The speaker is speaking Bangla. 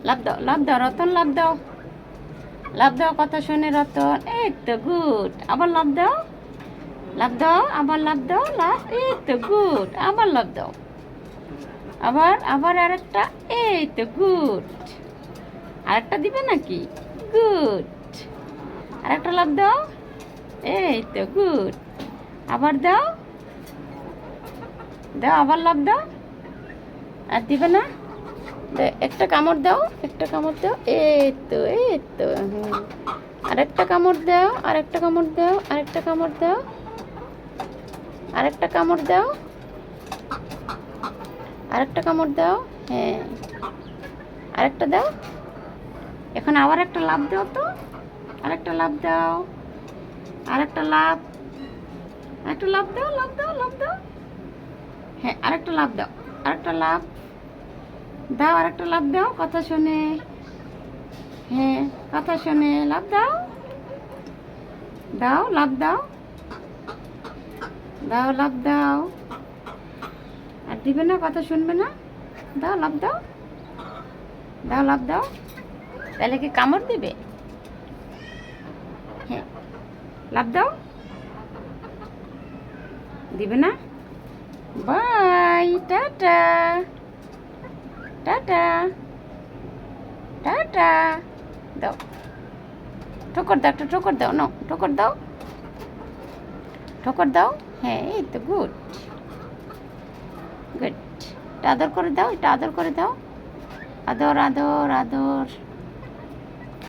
লাভ দাও রতন, লাভ দাও, কথা শোনে রতন। এই তো গুড, আবার লাভ দাও, আবার লাভ দাও, এই তো গুড, আবার লাভ দাও, আবার আরেকটা, এই তো গুড। আরেকটা দিবে নাকি? গুড। আরেকটা লাভ দাও, এই তো গুড। আবার দাও, আবার লাভ দাও। আর দিবে না? একটা কামড় দাও, এই তো আরেকটা কামড় দাও, আরেকটা কামড় দাও, আরেকটা কামড় দাও, আরেকটা কামড় দাও, আরেকটা কামড় দাও। হ্যাঁ, আরেকটা দাও। এখন আবার একটা লাভ দাও তো, আরেকটা লাভ দাও, আরেকটা লাভ, আরেকটা লাভ দাও, লাভ দাও। হ্যাঁ, আরেকটা লাভ দাও, আরেকটা লাভ দাও, আরেকটা লাভ দাও, কথা শোনে। হ্যাঁ, কথা শোনে, লাভ দাও, লাভ দাও, লাভ দাও। আর দিবে না, কথা শুনবে না। লাভ দাও, লাভ দাও। তাহলে কি কামড় দিবে? হ্যাঁ, লাভ দাও, দিবে না। Bye, tata, tata, tata. দাও, ঠোকর দাও, একটা ঠোকর দাও, নাও ঠোকর দাও, ঠোকর দাও। হ্যাঁ, এই তো গুড, গুড। এটা আদর করে দাও, এটা আদর করে দাও, আদর, আদর, আদর।